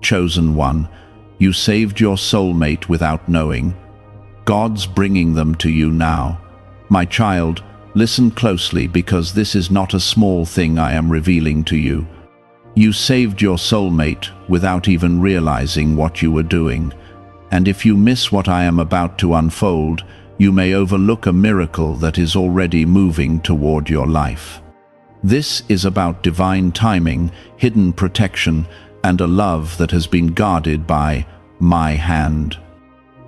chosen one. You saved your soulmate without knowing. God's bringing them to you now. My child, listen closely, because this is not a small thing I am revealing to you. You saved your soulmate without even realizing what you were doing. And if you miss what I am about to unfold, you may overlook a miracle that is already moving toward your life. This is about divine timing, hidden protection, and a love that has been guarded by my hand.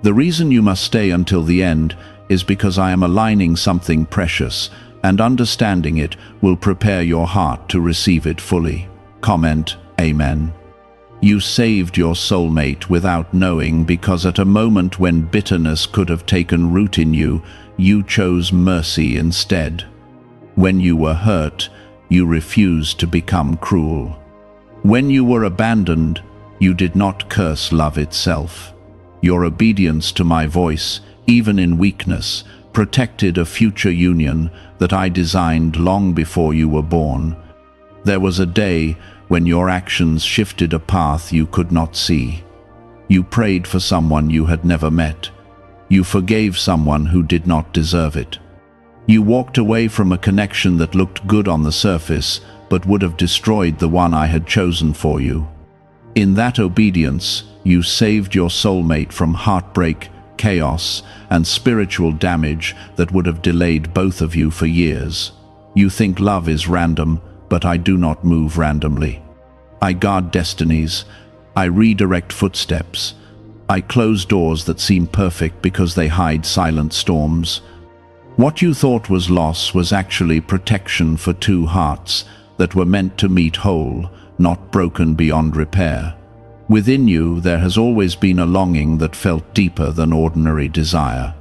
The reason you must stay until the end is because I am aligning something precious, and understanding it will prepare your heart to receive it fully. Comment, Amen. You saved your soulmate without knowing, because at a moment when bitterness could have taken root in you, you chose mercy instead. When you were hurt, you refused to become cruel. When you were abandoned, you did not curse love itself. Your obedience to my voice, even in weakness, protected a future union that I designed long before you were born. There was a day when your actions shifted a path you could not see. You prayed for someone you had never met. You forgave someone who did not deserve it. You walked away from a connection that looked good on the surface, but would have destroyed the one I had chosen for you. In that obedience, you saved your soulmate from heartbreak, chaos, and spiritual damage that would have delayed both of you for years. You think love is random, but I do not move randomly. I guard destinies. I redirect footsteps. I close doors that seem perfect because they hide silent storms. What you thought was loss was actually protection for two hearts that were meant to meet whole, not broken beyond repair. Within you, there has always been a longing that felt deeper than ordinary desire.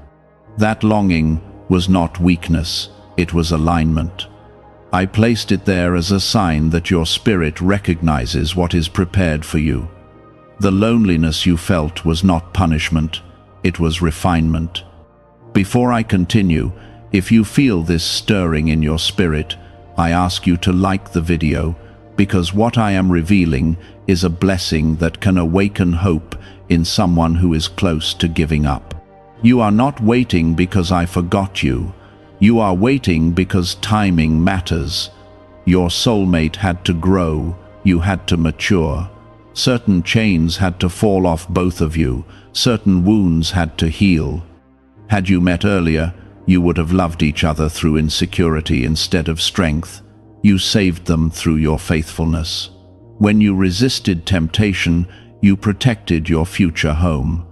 That longing was not weakness, it was alignment. I placed it there as a sign that your spirit recognizes what is prepared for you. The loneliness you felt was not punishment, it was refinement. Before I continue, if you feel this stirring in your spirit, I ask you to like the video, because what I am revealing is a blessing that can awaken hope in someone who is close to giving up. You are not waiting because I forgot you. You are waiting because timing matters. Your soulmate had to grow, you had to mature. Certain chains had to fall off both of you, certain wounds had to heal. Had you met earlier, you would have loved each other through insecurity instead of strength. You saved them through your faithfulness. When you resisted temptation, you protected your future home.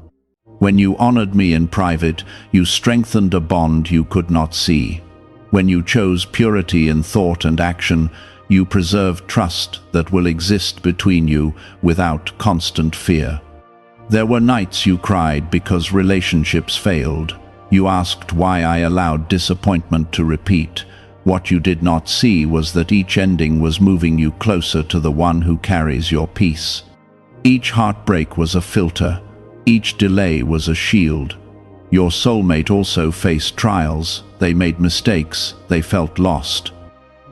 When you honored me in private, you strengthened a bond you could not see. When you chose purity in thought and action, you preserved trust that will exist between you without constant fear. There were nights you cried because relationships failed. You asked why I allowed disappointment to repeat. What you did not see was that each ending was moving you closer to the one who carries your peace. Each heartbreak was a filter. Each delay was a shield. Your soulmate also faced trials. They made mistakes. They felt lost.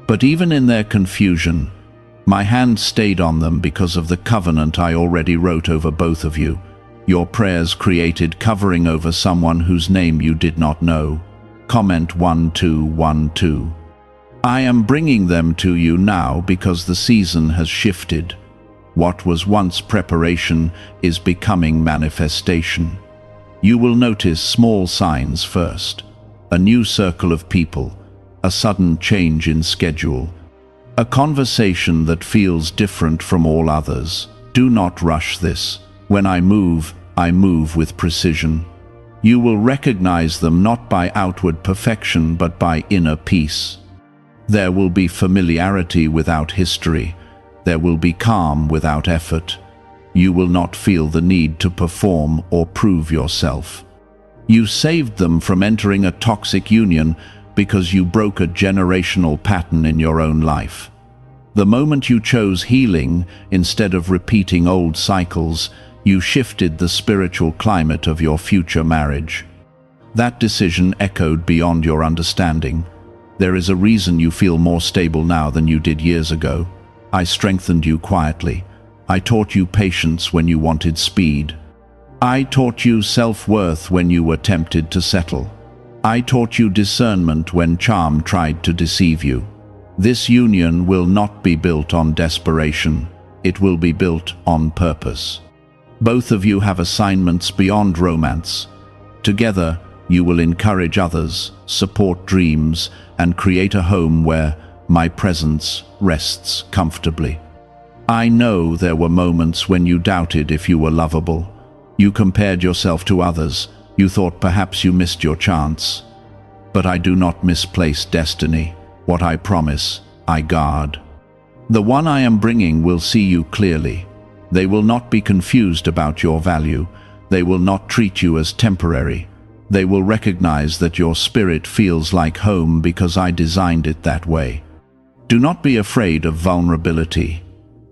But even in their confusion, my hand stayed on them because of the covenant I already wrote over both of you. Your prayers created covering over someone whose name you did not know. Comment 1212. I am bringing them to you now because the season has shifted. What was once preparation is becoming manifestation. You will notice small signs first. A new circle of people, a sudden change in schedule, a conversation that feels different from all others. Do not rush this. When I move with precision. You will recognize them not by outward perfection but by inner peace. There will be familiarity without history. There will be calm without effort. You will not feel the need to perform or prove yourself. You saved them from entering a toxic union because you broke a generational pattern in your own life. The moment you chose healing instead of repeating old cycles, you shifted the spiritual climate of your future marriage. That decision echoed beyond your understanding. There is a reason you feel more stable now than you did years ago. I strengthened you quietly. I taught you patience when you wanted speed. I taught you self-worth when you were tempted to settle. I taught you discernment when charm tried to deceive you. This union will not be built on desperation. It will be built on purpose. Both of you have assignments beyond romance. Together, you will encourage others, support dreams, and create a home where my presence rests comfortably. I know there were moments when you doubted if you were lovable. You compared yourself to others. You thought perhaps you missed your chance. But I do not misplace destiny. What I promise, I guard. The one I am bringing will see you clearly. They will not be confused about your value. They will not treat you as temporary. They will recognize that your spirit feels like home because I designed it that way. Do not be afraid of vulnerability.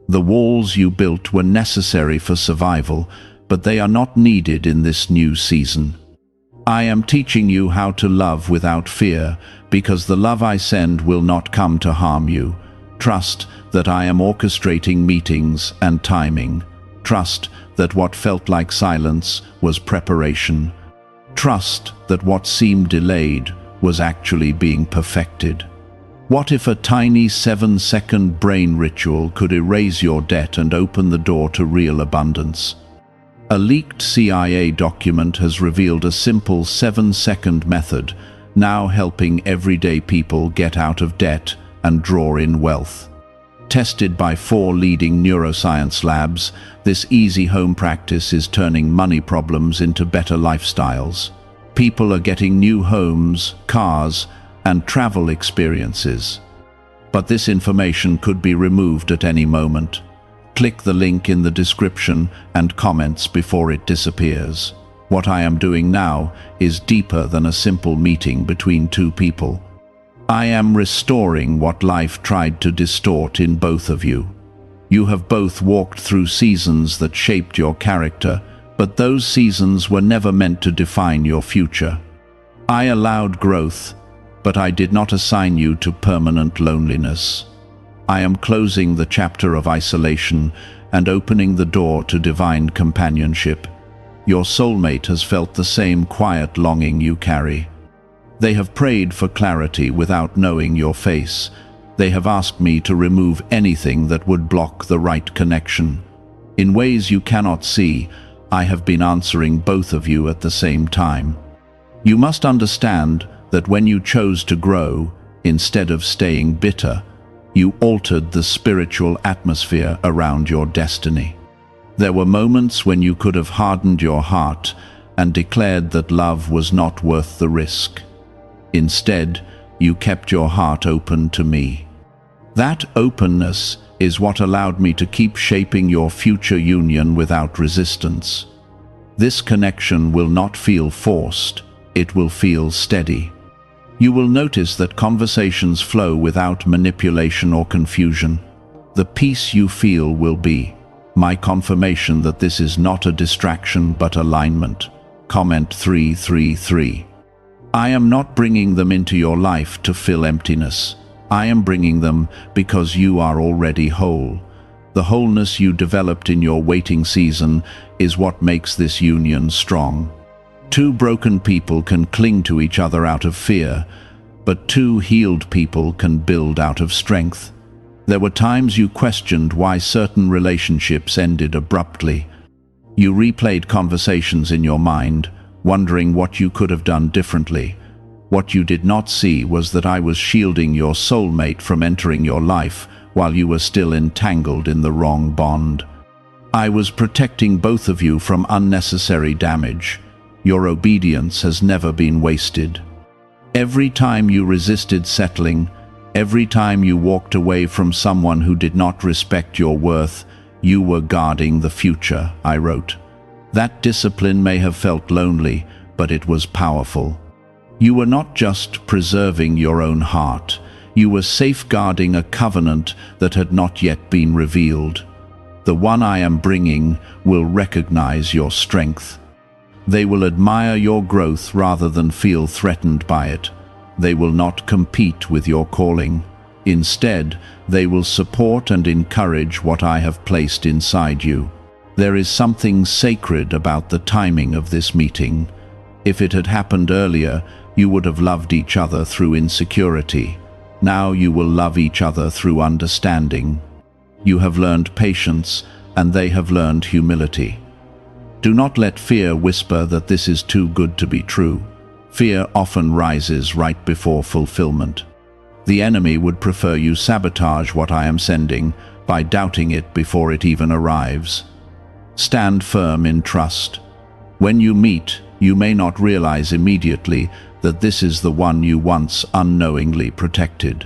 The walls you built were necessary for survival, but they are not needed in this new season. I am teaching you how to love without fear, because the love I send will not come to harm you. Trust that I am orchestrating meetings and timing. Trust that what felt like silence was preparation. Trust that what seemed delayed was actually being perfected. What if a tiny 7-second brain ritual could erase your debt and open the door to real abundance? A leaked CIA document has revealed a simple 7-second method, now helping everyday people get out of debt and draw in wealth. Tested by 4 leading neuroscience labs, this easy home practice is turning money problems into better lifestyles. People are getting new homes, cars, and travel experiences. But this information could be removed at any moment. Click the link in the description and comments before it disappears. What I am doing now is deeper than a simple meeting between 2 people. I am restoring what life tried to distort in both of you. You have both walked through seasons that shaped your character, but those seasons were never meant to define your future. I allowed growth, but I did not assign you to permanent loneliness. I am closing the chapter of isolation and opening the door to divine companionship. Your soulmate has felt the same quiet longing you carry. They have prayed for clarity without knowing your face. They have asked me to remove anything that would block the right connection. In ways you cannot see, I have been answering both of you at the same time. You must understand that when you chose to grow, instead of staying bitter, you altered the spiritual atmosphere around your destiny. There were moments when you could have hardened your heart and declared that love was not worth the risk. Instead, you kept your heart open to me. That openness is what allowed me to keep shaping your future union without resistance. This connection will not feel forced, it will feel steady. You will notice that conversations flow without manipulation or confusion. The peace you feel will be my confirmation that this is not a distraction but alignment. Comment 333. I am not bringing them into your life to fill emptiness. I am bringing them because you are already whole. The wholeness you developed in your waiting season is what makes this union strong. 2 broken people can cling to each other out of fear, but 2 healed people can build out of strength. There were times you questioned why certain relationships ended abruptly. You replayed conversations in your mind, wondering what you could have done differently. What you did not see was that I was shielding your soulmate from entering your life while you were still entangled in the wrong bond. I was protecting both of you from unnecessary damage. Your obedience has never been wasted. Every time you resisted settling, every time you walked away from someone who did not respect your worth, you were guarding the future, I wrote. That discipline may have felt lonely, but it was powerful. You were not just preserving your own heart, you were safeguarding a covenant that had not yet been revealed. The one I am bringing will recognize your strength. They will admire your growth rather than feel threatened by it. They will not compete with your calling. Instead, they will support and encourage what I have placed inside you. There is something sacred about the timing of this meeting. If it had happened earlier, you would have loved each other through insecurity. Now you will love each other through understanding. You have learned patience, and they have learned humility. Do not let fear whisper that this is too good to be true. Fear often rises right before fulfillment. The enemy would prefer you sabotage what I am sending by doubting it before it even arrives. Stand firm in trust. When you meet, you may not realize immediately that this is the one you once unknowingly protected.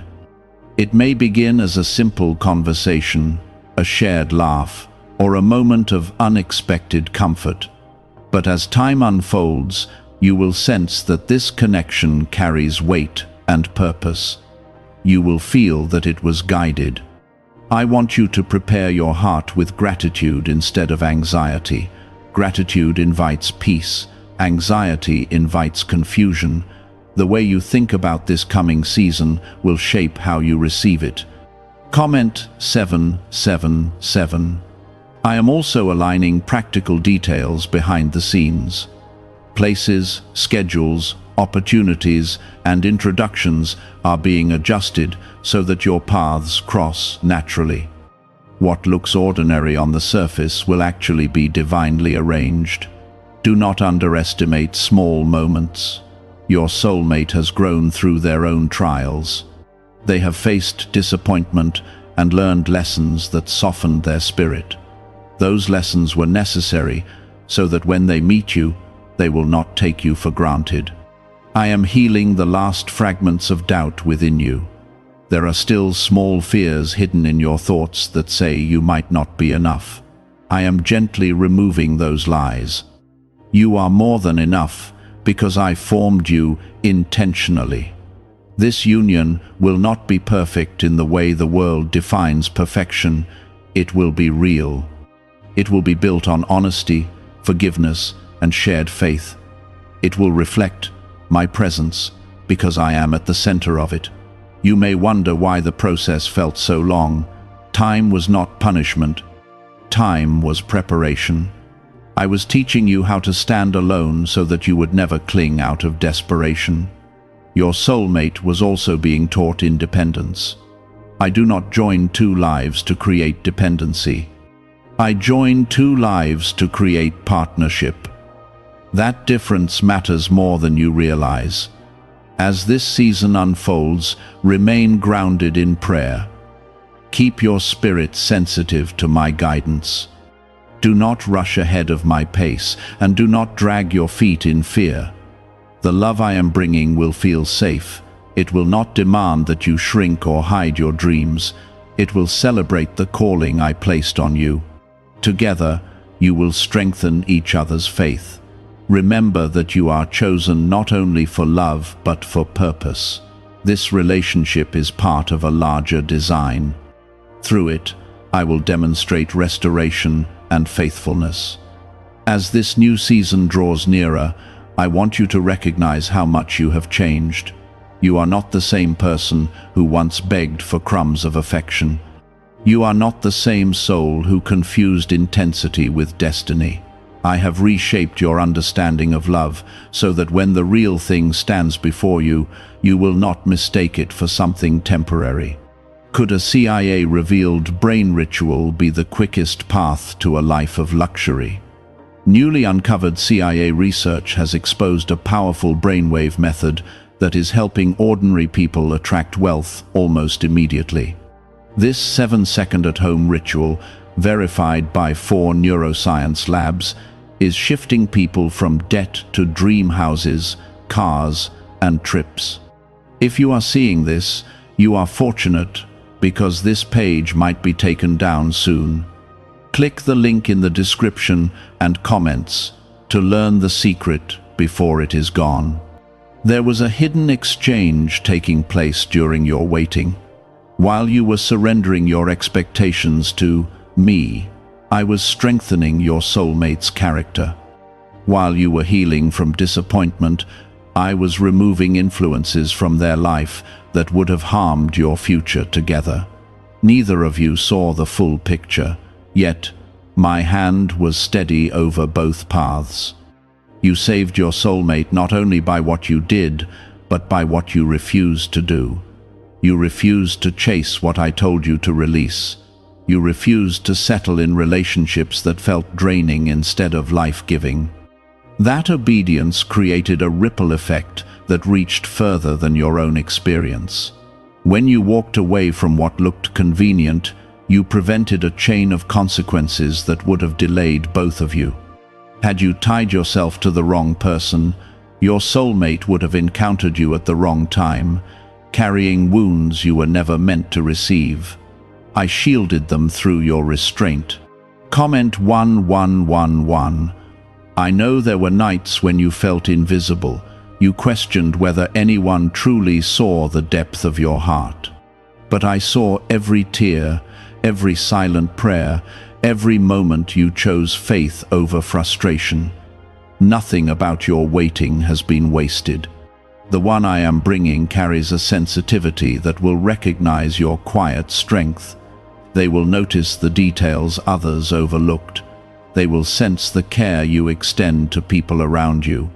It may begin as a simple conversation, a shared laugh, or a moment of unexpected comfort. But as time unfolds, you will sense that this connection carries weight and purpose. You will feel that it was guided. I want you to prepare your heart with gratitude instead of anxiety. Gratitude invites peace. Anxiety invites confusion. The way you think about this coming season will shape how you receive it. Comment 777. I am also aligning practical details behind the scenes. Places, schedules, opportunities, and introductions are being adjusted so that your paths cross naturally. What looks ordinary on the surface will actually be divinely arranged. Do not underestimate small moments. Your soulmate has grown through their own trials. They have faced disappointment and learned lessons that softened their spirit. Those lessons were necessary so that when they meet you, they will not take you for granted. I am healing the last fragments of doubt within you. There are still small fears hidden in your thoughts that say you might not be enough. I am gently removing those lies. You are more than enough because I formed you intentionally. This union will not be perfect in the way the world defines perfection. It will be real. It will be built on honesty, forgiveness, and shared faith. It will reflect my presence because I am at the center of it. You may wonder why the process felt so long. Time was not punishment. Time was preparation. I was teaching you how to stand alone so that you would never cling out of desperation. Your soulmate was also being taught independence. I do not join two lives to create dependency. I join two lives to create partnership. That difference matters more than you realize. As this season unfolds, remain grounded in prayer. Keep your spirit sensitive to my guidance. Do not rush ahead of my pace, and do not drag your feet in fear. The love I am bringing will feel safe. It will not demand that you shrink or hide your dreams. It will celebrate the calling I placed on you. Together, you will strengthen each other's faith. Remember that you are chosen not only for love, but for purpose. This relationship is part of a larger design. Through it, I will demonstrate restoration and faithfulness. As this new season draws nearer, I want you to recognize how much you have changed. You are not the same person who once begged for crumbs of affection. You are not the same soul who confused intensity with destiny. I have reshaped your understanding of love so that when the real thing stands before you, you will not mistake it for something temporary. Could a CIA-revealed brain ritual be the quickest path to a life of luxury? Newly uncovered CIA research has exposed a powerful brainwave method that is helping ordinary people attract wealth almost immediately. This 7-second at-home ritual, verified by 4 neuroscience labs, is shifting people from debt to dream houses, cars, and trips. If you are seeing this, you are fortunate because this page might be taken down soon. Click the link in the description and comments to learn the secret before it is gone. There was a hidden exchange taking place during your waiting. While you were surrendering your expectations to me, I was strengthening your soulmate's character. While you were healing from disappointment, I was removing influences from their life that would have harmed your future together. Neither of you saw the full picture, yet my hand was steady over both paths. You saved your soulmate not only by what you did, but by what you refused to do. You refused to chase what I told you to release. You refused to settle in relationships that felt draining instead of life-giving. That obedience created a ripple effect that reached further than your own experience. When you walked away from what looked convenient, you prevented a chain of consequences that would have delayed both of you. Had you tied yourself to the wrong person, your soulmate would have encountered you at the wrong time, carrying wounds you were never meant to receive. I shielded them through your restraint. Comment 1111. I know there were nights when you felt invisible. You questioned whether anyone truly saw the depth of your heart. But I saw every tear, every silent prayer, every moment you chose faith over frustration. Nothing about your waiting has been wasted. The one I am bringing carries a sensitivity that will recognize your quiet strength. They will notice the details others overlooked. They will sense the care you extend to people around you.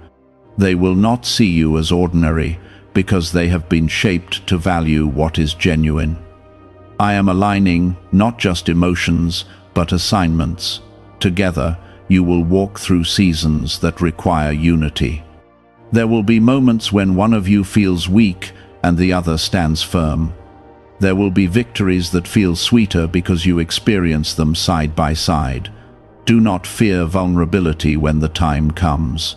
They will not see you as ordinary, because they have been shaped to value what is genuine. I am aligning not just emotions, but assignments. Together, you will walk through seasons that require unity. There will be moments when one of you feels weak and the other stands firm. There will be victories that feel sweeter because you experience them side by side. Do not fear vulnerability when the time comes.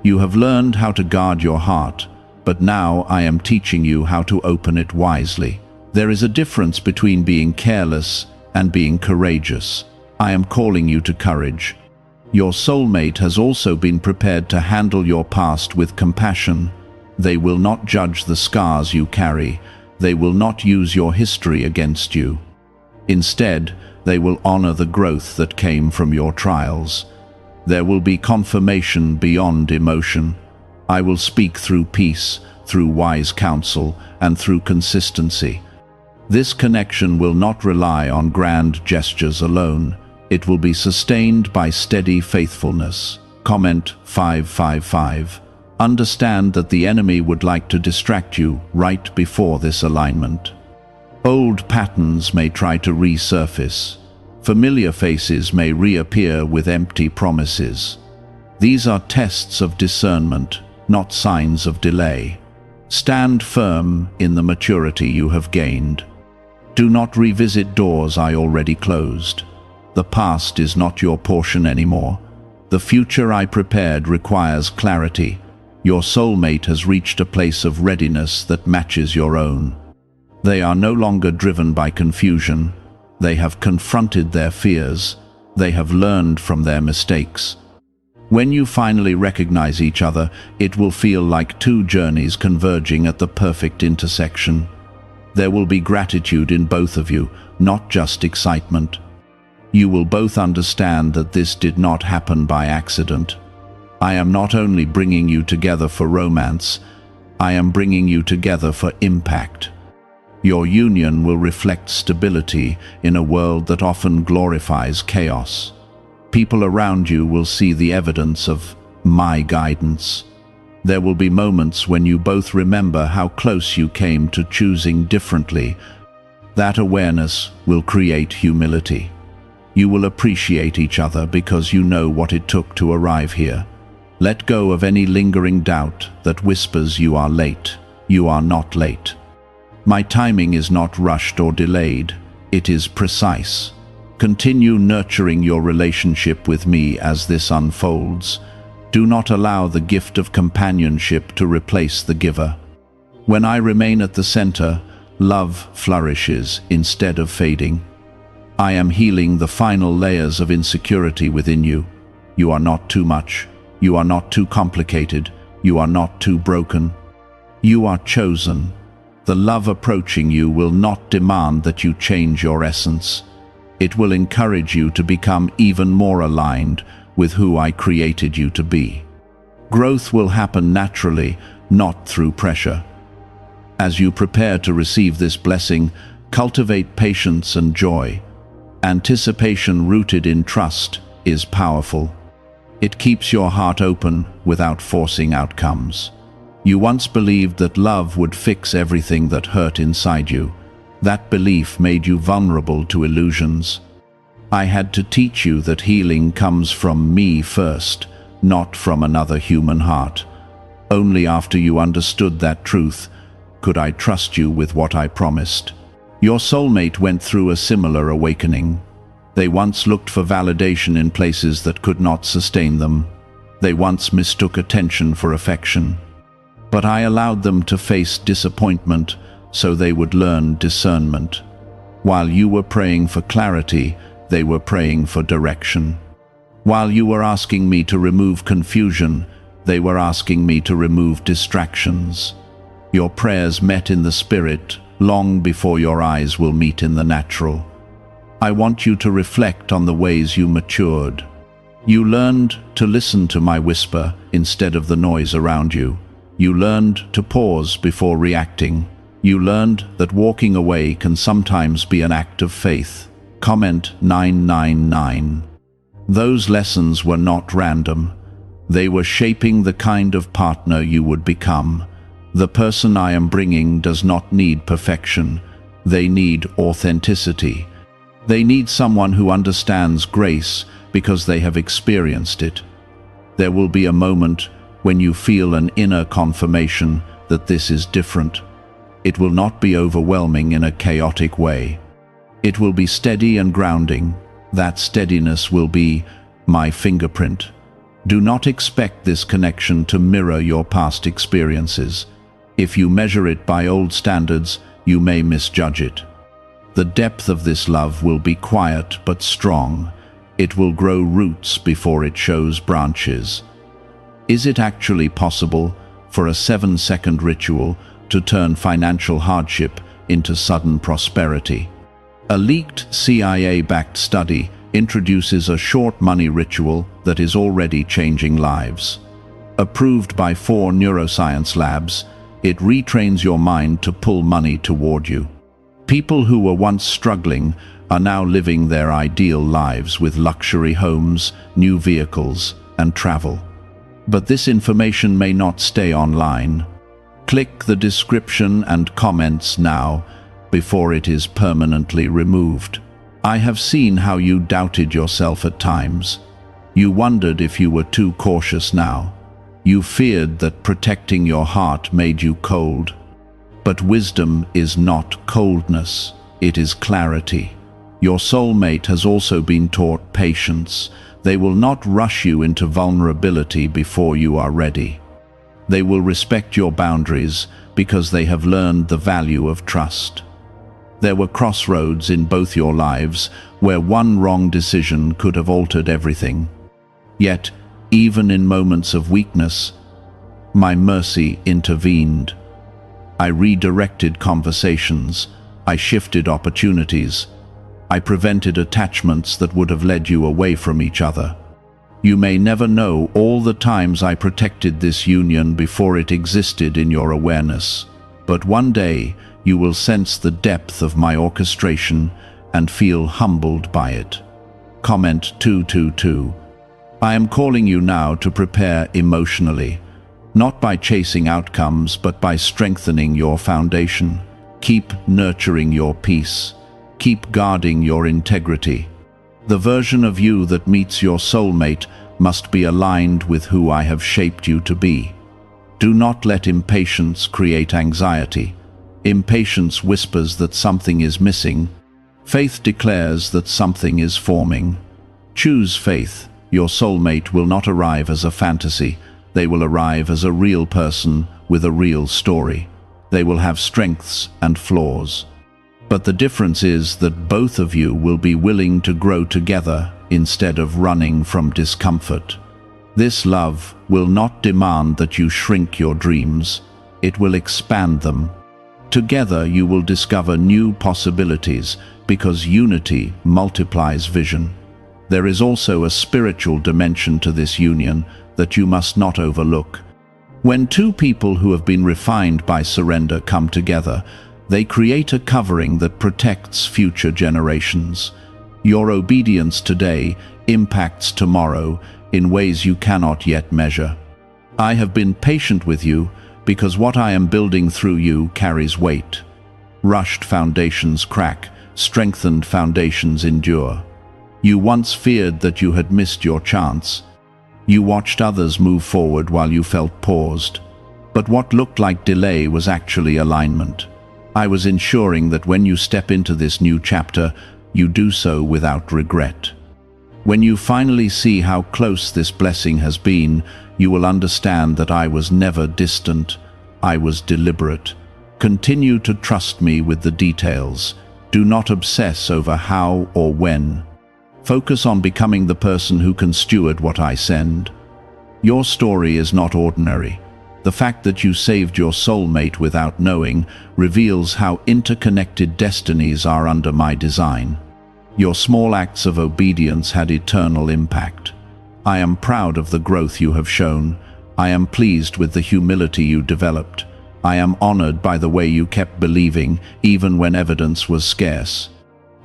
You have learned how to guard your heart, but now I am teaching you how to open it wisely. There is a difference between being careless and being courageous. I am calling you to courage. Your soulmate has also been prepared to handle your past with compassion. They will not judge the scars you carry. They will not use your history against you. Instead, they will honor the growth that came from your trials. There will be confirmation beyond emotion. I will speak through peace, through wise counsel, and through consistency. This connection will not rely on grand gestures alone. It will be sustained by steady faithfulness. Comment 555. Understand that the enemy would like to distract you right before this alignment. Old patterns may try to resurface. Familiar faces may reappear with empty promises. These are tests of discernment, not signs of delay. Stand firm in the maturity you have gained. Do not revisit doors I already closed. The past is not your portion anymore. The future I prepared requires clarity. Your soulmate has reached a place of readiness that matches your own. They are no longer driven by confusion. They have confronted their fears. They have learned from their mistakes. When you finally recognize each other, it will feel like two journeys converging at the perfect intersection. There will be gratitude in both of you, not just excitement. You will both understand that this did not happen by accident. I am not only bringing you together for romance, I am bringing you together for impact. Your union will reflect stability in a world that often glorifies chaos. People around you will see the evidence of my guidance. There will be moments when you both remember how close you came to choosing differently. That awareness will create humility. You will appreciate each other because you know what it took to arrive here. Let go of any lingering doubt that whispers you are late. You are not late. My timing is not rushed or delayed. It is precise. Continue nurturing your relationship with me as this unfolds. Do not allow the gift of companionship to replace the giver. When I remain at the center, love flourishes instead of fading. I am healing the final layers of insecurity within you. You are not too much. You are not too complicated. You are not too broken. You are chosen. The love approaching you will not demand that you change your essence. It will encourage you to become even more aligned with who I created you to be. Growth will happen naturally, not through pressure. As you prepare to receive this blessing, cultivate patience and joy. Anticipation rooted in trust is powerful. It keeps your heart open without forcing outcomes. You once believed that love would fix everything that hurt inside you. That belief made you vulnerable to illusions. I had to teach you that healing comes from me first, not from another human heart. Only after you understood that truth could I trust you with what I promised. Your soulmate went through a similar awakening. They once looked for validation in places that could not sustain them. They once mistook attention for affection. But I allowed them to face disappointment so they would learn discernment. While you were praying for clarity, they were praying for direction. While you were asking me to remove confusion, they were asking me to remove distractions. Your prayers met in the spirit long before your eyes will meet in the natural. I want you to reflect on the ways you matured. You learned to listen to my whisper instead of the noise around you. You learned to pause before reacting. You learned that walking away can sometimes be an act of faith. Comment 999. Those lessons were not random. They were shaping the kind of partner you would become. The person I am bringing does not need perfection. They need authenticity. They need someone who understands grace because they have experienced it. There will be a moment when you feel an inner confirmation that this is different. It will not be overwhelming in a chaotic way. It will be steady and grounding. That steadiness will be my fingerprint. Do not expect this connection to mirror your past experiences. If you measure it by old standards, you may misjudge it. The depth of this love will be quiet but strong. It will grow roots before it shows branches. Is it actually possible for a 7-second ritual to turn financial hardship into sudden prosperity? A leaked CIA-backed study introduces a short money ritual that is already changing lives. Approved by 4 neuroscience labs, it retrains your mind to pull money toward you. People who were once struggling are now living their ideal lives with luxury homes, new vehicles, and travel. But this information may not stay online. Click the description and comments now before it is permanently removed. I have seen how you doubted yourself at times. You wondered if you were too cautious now. You feared that protecting your heart made you cold. But wisdom is not coldness, it is clarity. Your soulmate has also been taught patience. They will not rush you into vulnerability before you are ready. They will respect your boundaries because they have learned the value of trust. There were crossroads in both your lives where one wrong decision could have altered everything. Yet, even in moments of weakness, my mercy intervened. I redirected conversations. I shifted opportunities. I prevented attachments that would have led you away from each other. You may never know all the times I protected this union before it existed in your awareness. But one day, you will sense the depth of my orchestration and feel humbled by it. Comment 222. I am calling you now to prepare emotionally, not by chasing outcomes, but by strengthening your foundation. Keep nurturing your peace. Keep guarding your integrity. The version of you that meets your soulmate must be aligned with who I have shaped you to be. Do not let impatience create anxiety. Impatience whispers that something is missing. Faith declares that something is forming. Choose faith. Your soulmate will not arrive as a fantasy. They will arrive as a real person with a real story. They will have strengths and flaws. But the difference is that both of you will be willing to grow together instead of running from discomfort. This love will not demand that you shrink your dreams. It will expand them. Together you will discover new possibilities because unity multiplies vision. There is also a spiritual dimension to this union that you must not overlook. When two people who have been refined by surrender come together, they create a covering that protects future generations. Your obedience today impacts tomorrow in ways you cannot yet measure. I have been patient with you because what I am building through you carries weight. Rushed foundations crack, strengthened foundations endure. You once feared that you had missed your chance. You watched others move forward while you felt paused. But what looked like delay was actually alignment. I was ensuring that when you step into this new chapter, you do so without regret. When you finally see how close this blessing has been, you will understand that I was never distant. I was deliberate. Continue to trust me with the details. Do not obsess over how or when. Focus on becoming the person who can steward what I send. Your story is not ordinary. The fact that you saved your soulmate without knowing reveals how interconnected destinies are under my design. Your small acts of obedience had eternal impact. I am proud of the growth you have shown. I am pleased with the humility you developed. I am honored by the way you kept believing, even when evidence was scarce.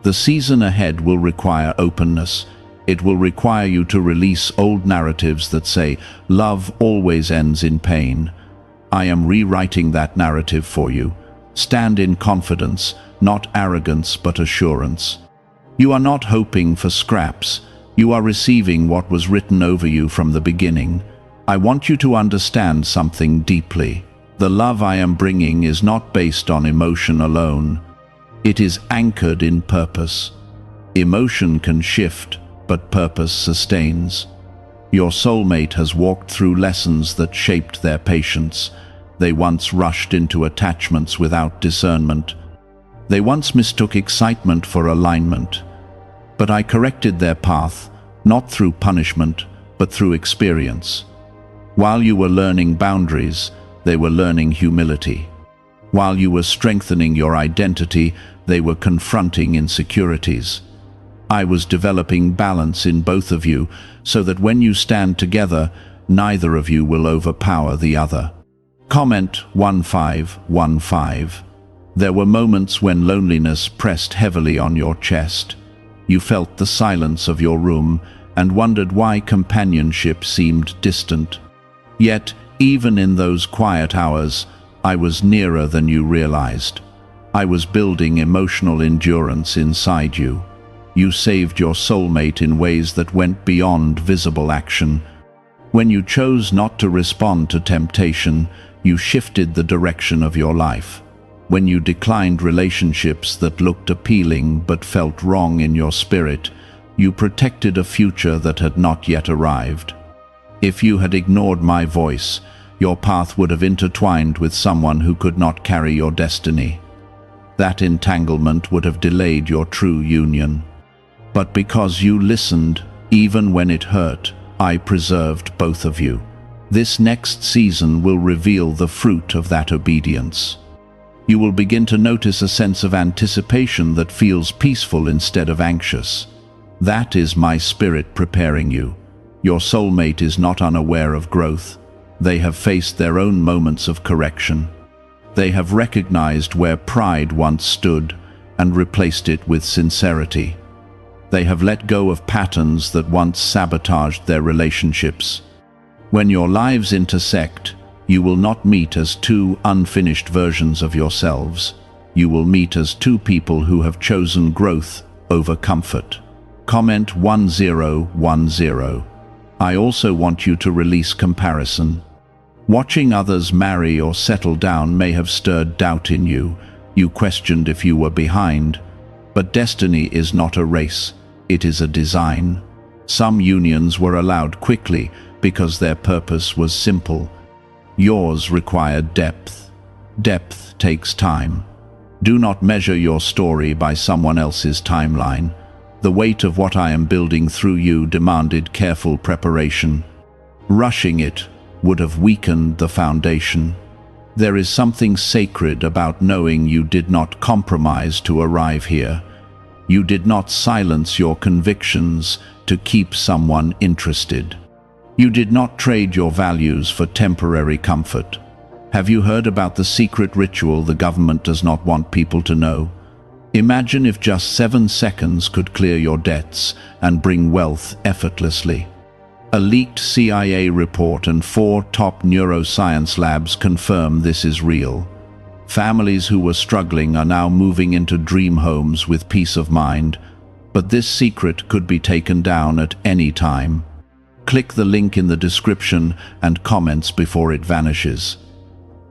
The season ahead will require openness. It will require you to release old narratives that say, love always ends in pain. I am rewriting that narrative for you. Stand in confidence, not arrogance but assurance. You are not hoping for scraps. You are receiving what was written over you from the beginning. I want you to understand something deeply. The love I am bringing is not based on emotion alone. It is anchored in purpose. Emotion can shift, but purpose sustains. Your soulmate has walked through lessons that shaped their patience. They once rushed into attachments without discernment. They once mistook excitement for alignment. But I corrected their path, not through punishment, but through experience. While you were learning boundaries, they were learning humility. While you were strengthening your identity, they were confronting insecurities. I was developing balance in both of you so that when you stand together, neither of you will overpower the other. Comment 1515. There were moments when loneliness pressed heavily on your chest. You felt the silence of your room and wondered why companionship seemed distant. Yet, even in those quiet hours, I was nearer than you realized. I was building emotional endurance inside you. You saved your soulmate in ways that went beyond visible action. When you chose not to respond to temptation, you shifted the direction of your life. When you declined relationships that looked appealing but felt wrong in your spirit, you protected a future that had not yet arrived. If you had ignored my voice, your path would have intertwined with someone who could not carry your destiny. That entanglement would have delayed your true union. But because you listened, even when it hurt, I preserved both of you. This next season will reveal the fruit of that obedience. You will begin to notice a sense of anticipation that feels peaceful instead of anxious. That is my spirit preparing you. Your soulmate is not unaware of growth. They have faced their own moments of correction. They have recognized where pride once stood and replaced it with sincerity. They have let go of patterns that once sabotaged their relationships. When your lives intersect, you will not meet as two unfinished versions of yourselves. You will meet as two people who have chosen growth over comfort. Comment 1010. I also want you to release comparison. Watching others marry or settle down may have stirred doubt in you. You questioned if you were behind. But destiny is not a race, it is a design. Some unions were allowed quickly because their purpose was simple. Yours required depth. Depth takes time. Do not measure your story by someone else's timeline. The weight of what I am building through you demanded careful preparation. Rushing it would have weakened the foundation. There is something sacred about knowing you did not compromise to arrive here. You did not silence your convictions to keep someone interested. You did not trade your values for temporary comfort. Have you heard about the secret ritual the government does not want people to know? Imagine if just 7 seconds could clear your debts and bring wealth effortlessly. A leaked CIA report and 4 top neuroscience labs confirm this is real. Families who were struggling are now moving into dream homes with peace of mind, but this secret could be taken down at any time. Click the link in the description and comments before it vanishes.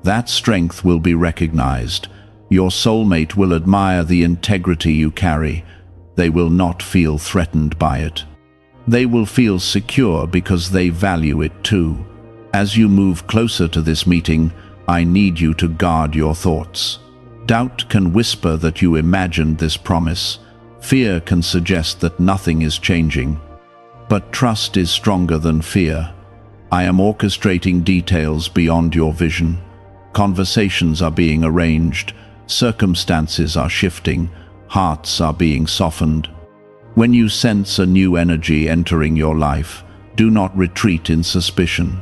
That strength will be recognized. Your soulmate will admire the integrity you carry. They will not feel threatened by it. They will feel secure because they value it too. As you move closer to this meeting, I need you to guard your thoughts. Doubt can whisper that you imagined this promise. Fear can suggest that nothing is changing. But trust is stronger than fear. I am orchestrating details beyond your vision. Conversations are being arranged. Circumstances are shifting. Hearts are being softened. When you sense a new energy entering your life, do not retreat in suspicion.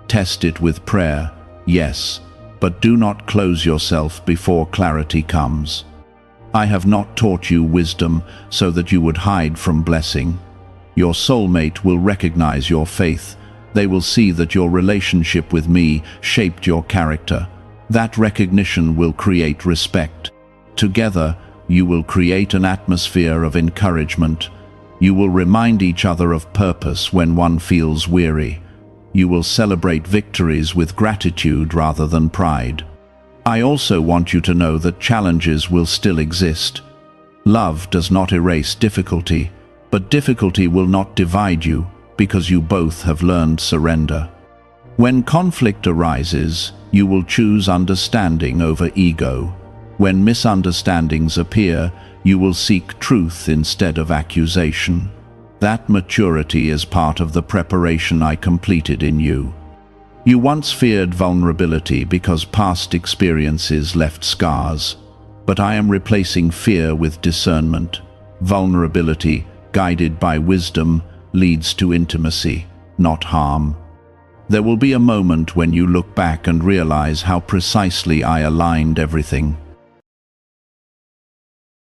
Test it with prayer, yes, but do not close yourself before clarity comes. I have not taught you wisdom so that you would hide from blessing. Your soulmate will recognize your faith. They will see that your relationship with me shaped your character. That recognition will create respect. Together, you will create an atmosphere of encouragement. You will remind each other of purpose when one feels weary. You will celebrate victories with gratitude rather than pride. I also want you to know that challenges will still exist. Love does not erase difficulty, but difficulty will not divide you because you both have learned surrender. When conflict arises, you will choose understanding over ego. When misunderstandings appear, you will seek truth instead of accusation. That maturity is part of the preparation I completed in you. You once feared vulnerability because past experiences left scars, but I am replacing fear with discernment. Vulnerability, guided by wisdom, leads to intimacy, not harm. There will be a moment when you look back and realize how precisely I aligned everything.